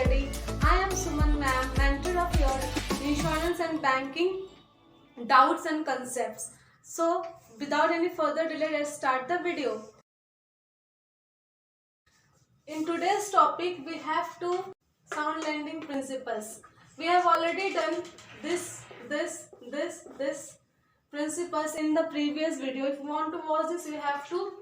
everybody. I am Suman ma'am, mentor of your insurance and banking doubts and concepts. So, without any further delay, let's start the video. In today's topic, we have two sound lending principles. We have already done this principles in the previous video. If you want to watch this, you have to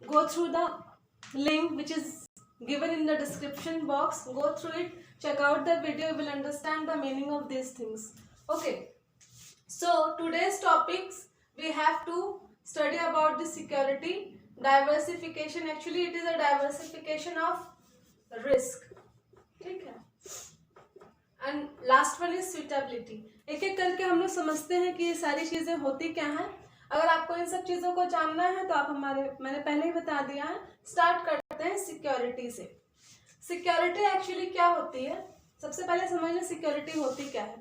go through the link which is given in the description box. Go through it, check out the video, you will understand the meaning of these things. Okay, so today's topics we have to study about the security diversification. Actually it is a diversification of risk, ठीक है, and last one is suitability. एक एक करके हम लोग समझते हैं कि ये सारी चीजें होती क्या हैं. अगर आपको इन सब चीजों को जानना है तो आप मैंने पहले ही बता दिया है. स्टार्ट करते हैं सिक्योरिटी से. सिक्योरिटी एक्चुअली क्या होती है, सबसे पहले समझ लें सिक्योरिटी होती क्या है.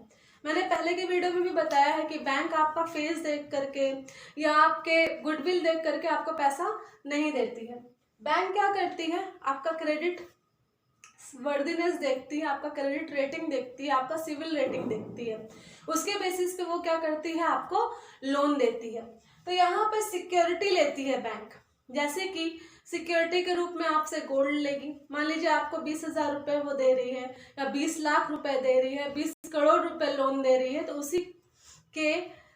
मैंने पहले के वीडियो में भी बताया है कि बैंक आपका फेस देख करके या आपके गुडविल देख करके आपको पैसा नहीं देती है. बैंक क्या करती है, आपका क्रेडिट वर्दीनेस देखती है, आपका क्रेडिट रेटिंग देखती है, आपका सिविल रेटिंग देखती है. उसके बेसिस पे वो क्या करती है, आपको लोन देती है. तो यहाँ पे सिक्योरिटी लेती है बैंक. जैसे कि सिक्योरिटी के रूप में आपसे गोल्ड लेगी. मान लीजिए आपको 20,000 रुपये वो दे रही है या 20 लाख रुपए दे रही है, 20 करोड़ रुपए लोन दे रही है, तो उसी के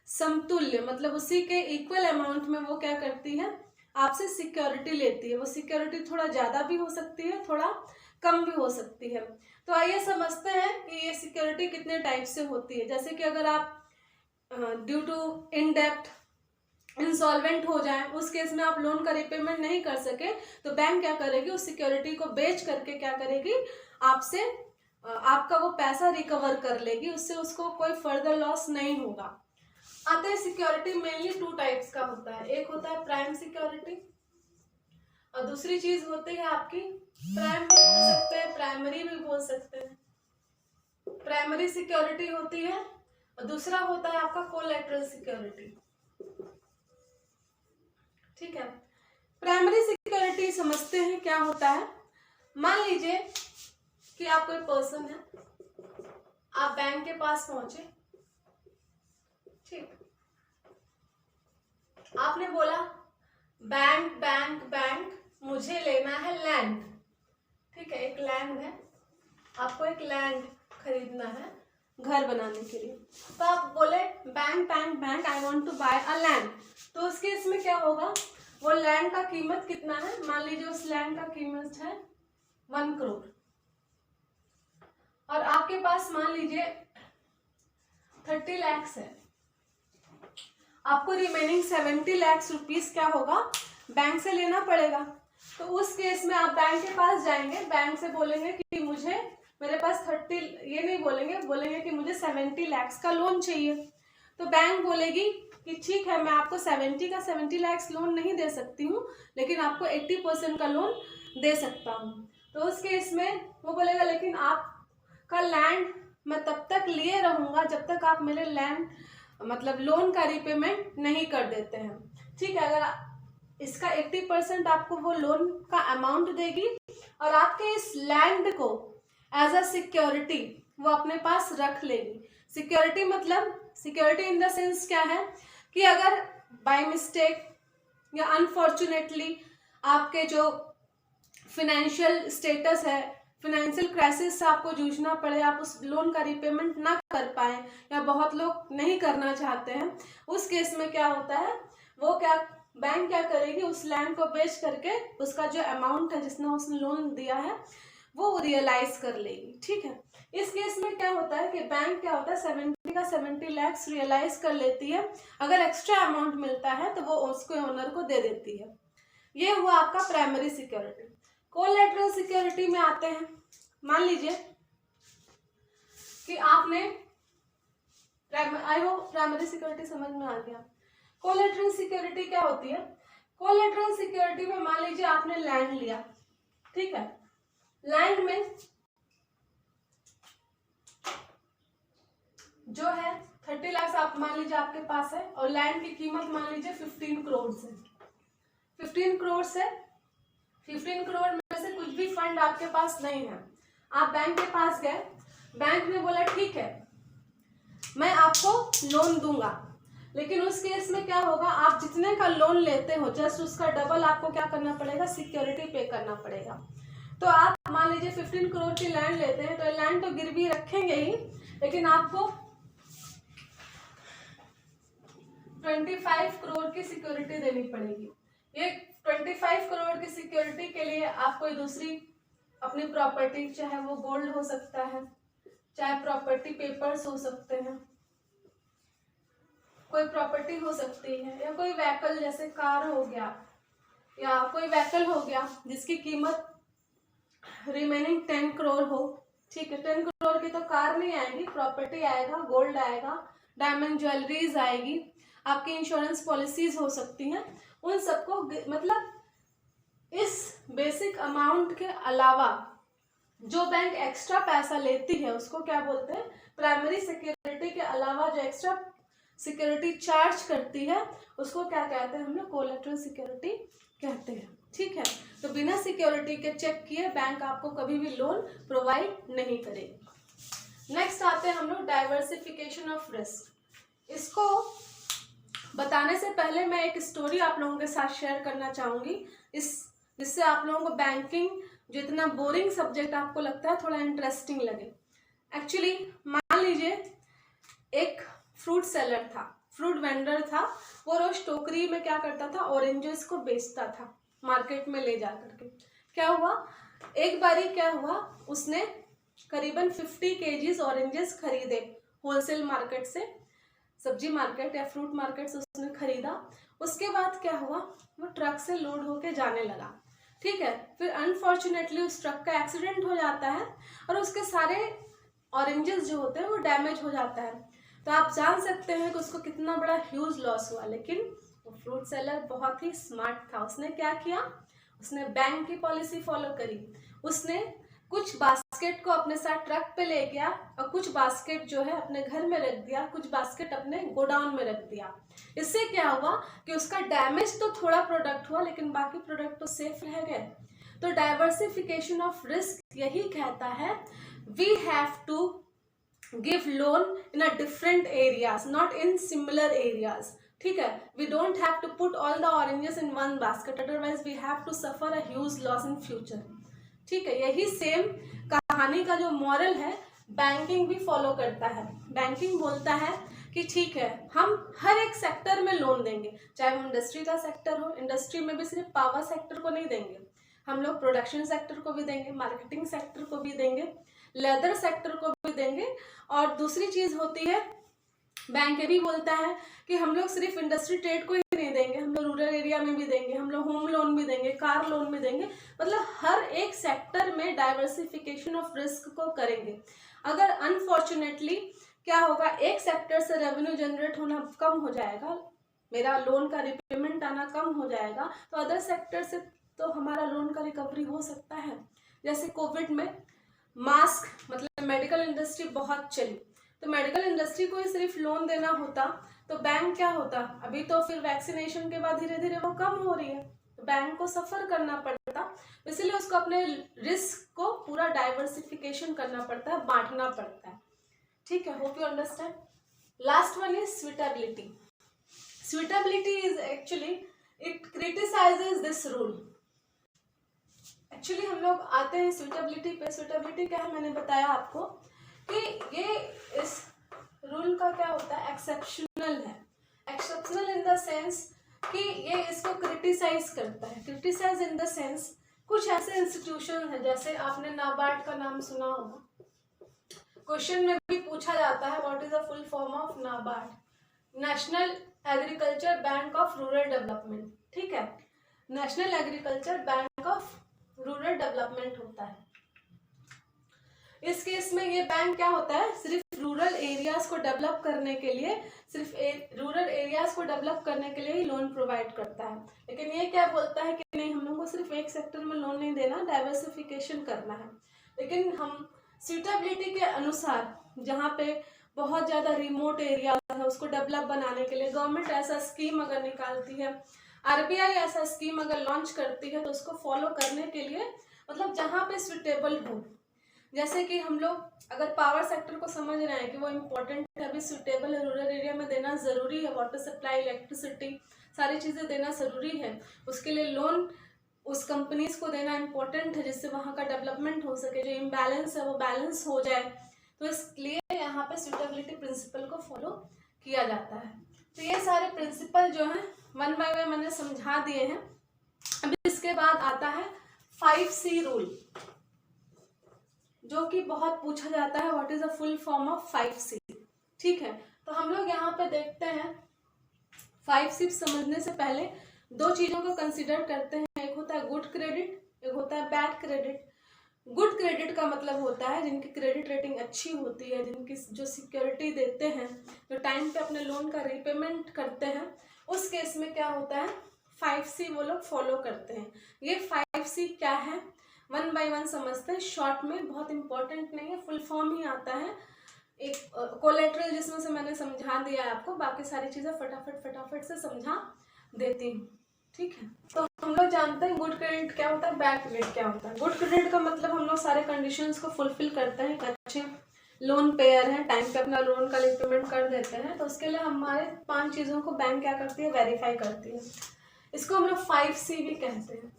समतुल्य मतलब उसी के इक्वल अमाउंट में वो क्या करती है, आपसे सिक्योरिटी लेती है. वो सिक्योरिटी थोड़ा ज़्यादा भी हो सकती है, थोड़ा कम भी हो सकती है. तो आइए समझते हैं कि ये सिक्योरिटी कितने टाइप से होती है. जैसे कि अगर आप ड्यू टू इन डेप्थ इंसॉल्वेंट हो जाए, उस केस में आप लोन का रिपेमेंट नहीं कर सके, तो बैंक क्या करेगी, उस सिक्योरिटी को बेच करके क्या करेगी, आपसे आपका वो पैसा रिकवर कर लेगी. उससे उसको कोई फर्दर लॉस नहीं होगा. आते हैं सिक्योरिटी मेनली टू टाइप्स का होता है. एक होता है प्राइम सिक्योरिटी और दूसरी चीज होती है आपकी प्राइम भी बोल सकते हैं, प्राइमरी भी बोल सकते हैं. प्राइमरी सिक्योरिटी होती है और दूसरा होता है आपका कोलैटरल सिक्योरिटी. ठीक है, प्राइमरी सिक्योरिटी समझते हैं क्या होता है. मान लीजिए कि आप कोई पर्सन है, आप बैंक के पास पहुंचे, ठीक, आपने बोला बैंक बैंक बैंक मुझे लेना है लैंड. ठीक है, एक लैंड है, आपको एक लैंड खरीदना है घर बनाने के लिए. तो आप बोले bank bank bank I want to buy a land. तो उस केस में क्या होगा, वो लैंड का कीमत कितना है, मान लीजिए उस लैंड का कीमत है 1 करोड़ और आपके पास मान लीजिए 30 लाख है. आपको रिमेनिंग 70 लाख रुपीस क्या होगा, बैंक से लेना पड़ेगा. तो उस केस में आप बैंक के पास जाएंगे, बैंक से बोलेंगे कि मुझे मेरे पास 30, ये नहीं बोलेंगे कि मुझे 70 लाख का लोन चाहिए. तो बैंक बोलेगी कि ठीक है, मैं आपको 70 लाख लोन नहीं दे सकती हूँ, लेकिन आपको 80% का लोन दे सकता हूँ. तो उस केस में वो बोलेगा लेकिन आपका लैंड मैं तब तक लिए रहूँगा जब तक आप मेरे लैंड मतलब लोन का रिपेमेंट नहीं कर देते हैं. ठीक है, अगर इसका 80% आपको वो लोन का अमाउंट देगी और आपके इस लैंड को एज अ सिक्योरिटी वो अपने पास रख लेगी. सिक्योरिटी मतलब सिक्योरिटी इन द सेंस क्या है कि अगर बाय मिस्टेक या अनफॉर्चुनेटली आपके जो फिनेंशियल स्टेटस है, फिनेंशियल क्राइसिस से आपको जूझना पड़े, आप उस लोन का रिपेमेंट ना कर पाए या बहुत लोग नहीं करना चाहते हैं, उस केस में क्या होता है, वो क्या बैंक क्या करेगी, उस लैंड को बेच करके उसका जो अमाउंट है जिसने उसने लोन दिया है वो रियलाइज कर लेगी. ठीक है, इस केस में क्या होता है कि बैंक क्या होता है 70 लाख रियलाइज कर लेती है. अगर एक्स्ट्रा अमाउंट मिलता है तो वो उसको ओनर को दे देती है. ये हुआ आपका प्राइमरी सिक्योरिटी. कोलैटरल सिक्योरिटी में आते हैं. मान लीजिए कि आपने प्राइमरी सिक्योरिटी समझ में आ गया. कोलैटरल सिक्योरिटी क्या होती है, कोलैटरल सिक्योरिटी में मान लीजिए आपने लैंड लिया. ठीक है, लैंड में जो है 30 लाख आप मान लीजिए आपके पास है और लैंड की कीमत मान लीजिए 15 करोड़ है. 15 करोड़ से 15 करोड़ में से कुछ भी फंड आपके पास नहीं है. आप बैंक के पास गए, बैंक ने बोला ठीक है मैं आपको लोन दूंगा, लेकिन उस केस में क्या होगा, आप जितने का लोन लेते हो जस्ट उसका डबल आपको क्या करना पड़ेगा, सिक्योरिटी पे करना पड़ेगा। तो आप मान लीजिए 15 करोड़ की लैंड लेते हैं, तो लैंड तो गिरवी रखेंगे ही, लेकिन आपको 25 करोड़ की सिक्योरिटी देनी पड़ेगी। ये 25 करोड़ की सिक्योरिटी के लिए आप कोई दूसरी अपनी प्रॉपर्टी, चाहे वो गोल्ड हो सकता है, चाहे प्रॉपर्टी पेपर्स हो सकते हैं, कोई प्रॉपर्टी हो सकती है, या कोई व्हीकल जैसे कार हो गया, या कोई व्हीकल हो गया जिसकी कीमत रिमेनिंग 10 करोड़ हो। ठीक है, 10 करोड़ की तो कार नहीं आएगी, प्रॉपर्टी आएगा, गोल्ड आएगा, डायमंड ज्वेलरीज आएगी, आपकी इंश्योरेंस पॉलिसीज हो सकती हैं। उन सबको मतलब इस बेसिक अमाउंट के अलावा जो बैंक एक्स्ट्रा पैसा लेती है उसको क्या बोलते हैं, प्राइमरी सिक्योरिटी के अलावा जो एक्स्ट्रा सिक्योरिटी चार्ज करती है उसको क्या कहते हैं, हम लोग कोलेटरल सिक्योरिटी कहते हैं। ठीक है, तो बिना सिक्योरिटी के चेक किए बैंक आपको कभी भी लोन प्रोवाइड नहीं करेगी। नेक्स्ट आते हैं हम लोग डाइवर्सिफिकेशन ऑफ रिस्क। इसको बताने से पहले मैं एक स्टोरी आप लोगों के साथ शेयर करना चाहूंगी, जिससे आप लोगों को बैंकिंग जो इतना बोरिंग सब्जेक्ट आपको लगता है थोड़ा इंटरेस्टिंग लगे। एक्चुअली मान लीजिए एक फ्रूट सेलर था, फ्रूट वेंडर था, वो रोज टोकरी में क्या करता था, ऑरेंजेस को बेचता था मार्केट में ले जा करके। क्या हुआ, एक बारी क्या हुआ, उसने करीबन 50 केजीज ऑरेंजेस खरीदे होलसेल मार्केट से, सब्जी मार्केट या फ्रूट मार्केट से उसने खरीदा। उसके बाद क्या हुआ, वो ट्रक से लोड होके जाने लगा। ठीक है, फिर अनफॉर्चुनेटली उस ट्रक का एक्सीडेंट हो जाता है और उसके सारे ऑरेंजेस जो होते हैं वो डैमेज हो जाता है। तो आप जान सकते हैं कि उसको कितना बड़ा ह्यूज लॉस हुआ। लेकिन वो फ्रूट सेलर बहुत ही स्मार्ट था, उसने क्या किया, उसने बैंक की पॉलिसी फॉलो करी। उसने कुछ बास्केट को अपने साथ ट्रक पे ले गया और कुछ बास्केट जो है अपने घर में रख दिया, कुछ बास्केट अपने गोडाउन में रख दिया। इससे क्या हुआ कि उसका डैमेज तो थोड़ा प्रोडक्ट हुआ लेकिन बाकी प्रोडक्ट तो सेफ रह गए। तो डाइवर्सिफिकेशन ऑफ रिस्क यही कहता है, we have to give loan in a different areas, not in similar areas. ठीक है, we don't have to put all the oranges in one basket, otherwise we have to suffer a huge loss in future. ठीक है, यही same कहानी का जो moral है banking भी फॉलो करता है। बैंकिंग बोलता है कि ठीक है हम हर एक सेक्टर में लोन देंगे, चाहे वो इंडस्ट्री का सेक्टर हो, इंडस्ट्री में भी सिर्फ पावर सेक्टर को नहीं देंगे, हम लोग प्रोडक्शन सेक्टर को भी देंगे, मार्केटिंग सेक्टर को भी देंगे, लेदर सेक्टर को भी देंगे। और दूसरी चीज होती है, बैंक ये भी बोलता है कि हम लोग सिर्फ इंडस्ट्री ट्रेड को ही नहीं देंगे, हम लोग रूरल एरिया में भी देंगे, हम लोग होम लोन भी देंगे, कार लोन भी देंगे, मतलब हर एक सेक्टर में डाइवर्सिफिकेशन ऑफ रिस्क को करेंगे। अगर अनफॉर्चुनेटली क्या होगा, एक सेक्टर से रेवेन्यू जनरेट होना कम हो जाएगा, मेरा लोन का रिपेमेंट आना कम हो जाएगा, तो अदर सेक्टर से तो हमारा लोन का रिकवरी हो सकता है। जैसे कोविड में मास्क मतलब मेडिकल इंडस्ट्री बहुत चली, तो मेडिकल इंडस्ट्री को ही सिर्फ लोन देना होता तो बैंक क्या होता, अभी तो फिर वैक्सीनेशन के बाद धीरे धीरे वो कम हो रही है, तो बैंक को सफर करना पड़ता, इसलिए उसको अपने रिस्क को पूरा डाइवर्सिफिकेशन करना पड़ता है, बांटना पड़ता है। ठीक है, hope you understand. Last one is suitability. Suitability is actually it criticises this rule. Actually हम लोग आते हैं सुइटेबिलिटी पे। सुइटेबिलिटी क्या है, मैंने बताया आपको कि ये इस रूल का क्या होता है, एक्सेप्शनल है। एक्सेप्शनल इन द सेंस कि ये इसको क्रिटिसाइज करता है। क्रिटिसाइज इन द सेंस कुछ ऐसे इंस्टीट्यूशन है, जैसे आपने नाबार्ड का नाम सुना होगा, क्वेश्चन में भी पूछा जाता है what is the full form of NABARD, national agriculture bank of rural development. ठीक है, national agriculture bank of rural development होता है। इस केस में ये बैंक क्या होता है, सिर्फ रूरल एरियाज को डेवलप करने के लिए, सिर्फ रूरल एरियाज को डेवलप करने के लिए ही लोन प्रोवाइड करता है। लेकिन ये क्या बोलता है कि नहीं, हम लोग को सिर्फ एक सेक्टर में लोन नहीं देना, डाइवर्सिफिकेशन करना है। लेकिन हम सुइटेबिलिटी के अनुसार जहाँ पे बहुत ज़्यादा रिमोट एरिया है उसको डेवलप बनाने के लिए गवर्नमेंट ऐसा स्कीम अगर निकालती है, आरबीआई ऐसा स्कीम अगर लॉन्च करती है, तो उसको फॉलो करने के लिए मतलब जहाँ पे सुइटेबल हो, जैसे कि हम लोग अगर पावर सेक्टर को समझ रहे हैं कि वो इम्पोर्टेंट है, अभी सुटेबल है, रूरल एरिया में देना ज़रूरी है, वाटर सप्लाई, इलेक्ट्रिसिटी, सारी चीज़ें देना ज़रूरी है, उसके लिए लोन उस कंपनीज को देना इम्पोर्टेंट है जिससे वहाँ का डेवलपमेंट हो सके, जो इम्बैलेंस है वो बैलेंस हो जाए। तो इसलिए यहाँ पे सुटेबिलिटी प्रिंसिपल को फॉलो किया जाता है। तो ये सारे प्रिंसिपल जो हैं वन बाय वन मैंने समझा दिए हैं। अभी इसके बाद आता है 5C रूल, जो कि बहुत पूछा जाता है, what is the full form of 5C। ठीक है, तो हम लोग यहाँ पे देखते हैं 5C समझने से पहले दो चीजों को कंसिडर करते हैं, एक होता है गुड क्रेडिट, एक होता है बैड क्रेडिट। गुड क्रेडिट का मतलब होता है जिनकी क्रेडिट रेटिंग अच्छी होती है, जिनकी जो सिक्योरिटी देते हैं, जो टाइम पे अपने लोन का रीपेमेंट करते हैं, उस केस में क्या होता है 5C वो लोग फॉलो करते हैं। ये 5C क्या है वन बाय वन समझते हैं, शॉर्ट में, बहुत इंपॉर्टेंट नहीं है, फुल फॉर्म ही आता है। एक कोलेट्रल जिसमें से मैंने समझा दिया है आपको, बाकी सारी चीज़ें फटाफट से समझा देती हूँ। ठीक है, तो हम लोग जानते हैं गुड क्रेडिट क्या होता है, बैड क्रेडिट क्या होता है। गुड क्रेडिट का मतलब हम लोग सारे कंडीशंस को फुलफिल करते हैं, एक अच्छे लोन पेयर हैं, टाइम पे अपना लोन का रीपेमेंट कर देते हैं, तो उसके लिए हमारे 5 चीज़ों को बैंक क्या करती है, वेरीफाई करती है। इसको हम लोग 5C भी कहते हैं।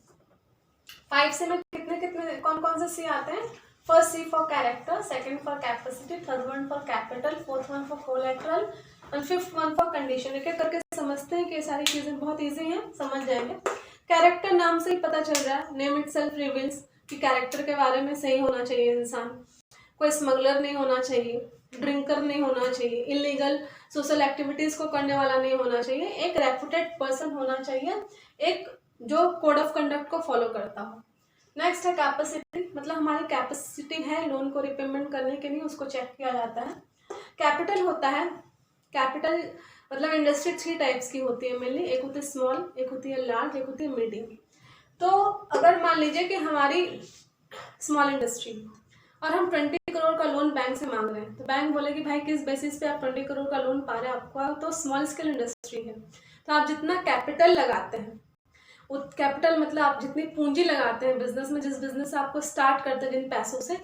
5C में कितने कौन से C आते हैं? First C for character, second for capacity, third one for capital, fourth one for collateral and fifth one for condition. एक एक करके समझते हैं कि ये सारी चीज़ें बहुत ईजी हैं, समझ जाएंगे। कैरेक्टर नाम से ही पता चल रहा है, नेम इटसेल्फ रिवील्स कि कैरेक्टर के बारे में सही होना चाहिए इंसान, कोई स्मगलर नहीं होना चाहिए, ड्रिंकर नहीं होना चाहिए, इलीगल सोशल एक्टिविटीज़ को करने वाला नहीं होना चाहिए, एक रेपुटेड पर्सन होना चाहिए, एक जो कोड ऑफ कंडक्ट को फॉलो करता हो। नेक्स्ट है कैपेसिटी, मतलब हमारी कैपेसिटी है लोन को रिपेमेंट करने के लिए, उसको चेक किया जाता है। कैपिटल होता है, कैपिटल मतलब इंडस्ट्री 3 टाइप्स की होती है मेनली, एक होती है स्मॉल, एक होती है लार्ज, एक होती है मीडियम। तो अगर मान लीजिए कि हमारी स्मॉल इंडस्ट्री और हम 20 करोड़ का लोन बैंक से मांग रहे हैं, तो बैंक बोले कि भाई किस बेसिस पे आप 20 करोड़ का लोन पा रहे हैं, आपका तो स्मॉल स्केल इंडस्ट्री है, तो आप जितना कैपिटल लगाते हैं, कैपिटल मतलब आप जितनी पूंजी लगाते हैं बिजनेस में, जिस बिजनेस से आपको स्टार्ट करते हैं जिन पैसों से,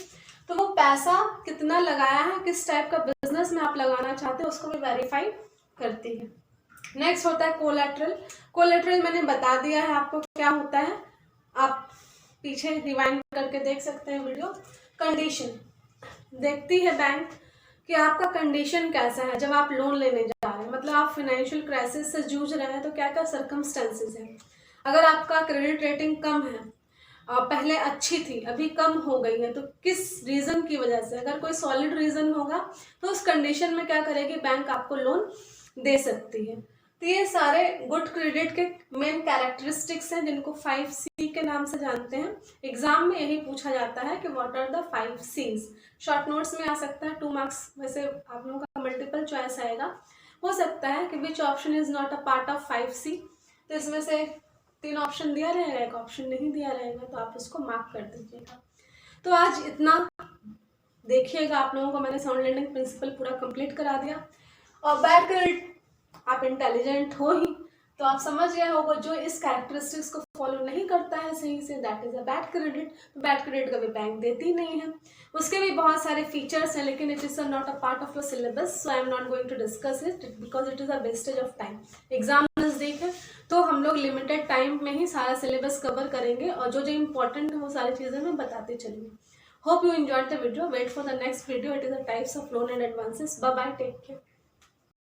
तो वो पैसा कितना लगाया है, किस टाइप का बिजनेस में आप लगाना चाहते हैं, उसको भी वेरीफाई करती है। नेक्स्ट होता है कोलेटरल। कोलेटरल मैंने बता दिया है आपको क्या होता है, आप पीछे रिवाइंड करके देख सकते हैं वीडियो। कंडीशन देखती है बैंक कि आपका कंडीशन कैसा है जब आप लोन लेने जा रहे हैं, मतलब आप फाइनेंशियल क्राइसिस से जूझ रहे हैं, तो क्या क्या सर्कमस्टेंसेस हैं। अगर आपका क्रेडिट रेटिंग कम है, पहले अच्छी थी अभी कम हो गई है, तो किस रीज़न की वजह से, अगर कोई सॉलिड रीज़न होगा तो उस कंडीशन में क्या करेगी बैंक, आपको लोन दे सकती है। तो ये सारे गुड क्रेडिट के मेन कैरेक्टरिस्टिक्स हैं जिनको 5C के नाम से जानते हैं। एग्जाम में यही पूछा जाता है कि what are the 5Cs। Short notes में आ सकता है 2 मार्क्स, वैसे आप लोगों का मल्टीपल चॉइस आएगा, हो सकता है कि which option is not a part of 5C। तो इसमें से 3 ऑप्शन दिया रहेगा, एक ऑप्शन नहीं दिया रहेगा, तो आप उसको मार्क कर दीजिएगा। तो आज इतना देखिएगा, आप लोगों को मैंने साउंड लैंडिंग प्रिंसिपल पूरा कंप्लीट करा दिया। और बैड क्रेडिट, आप इंटेलिजेंट हो ही तो आप समझ गए होगा, जो इस कैरेक्टरिस्टिक्स को फॉलो नहीं करता है सही से, that is a bad credit. तो बैड क्रेडिट कभी बैंक देती नहीं है, उसके भी बहुत सारे फीचर्स हैं, लेकिन it is not a part of your syllabus, so I am not going to discuss it because it is a wastage of time. Exam नजदीक है तो हम लोग लिमिटेड टाइम में ही सारा सिलेबस कवर करेंगे, और जो जो इम्पोर्टेंट है वो सारी चीज़ें मैं बताते चलूँगी। Hope you enjoyed the video. Wait for the next video. It is the types of loan and advances. Bye bye. Take care.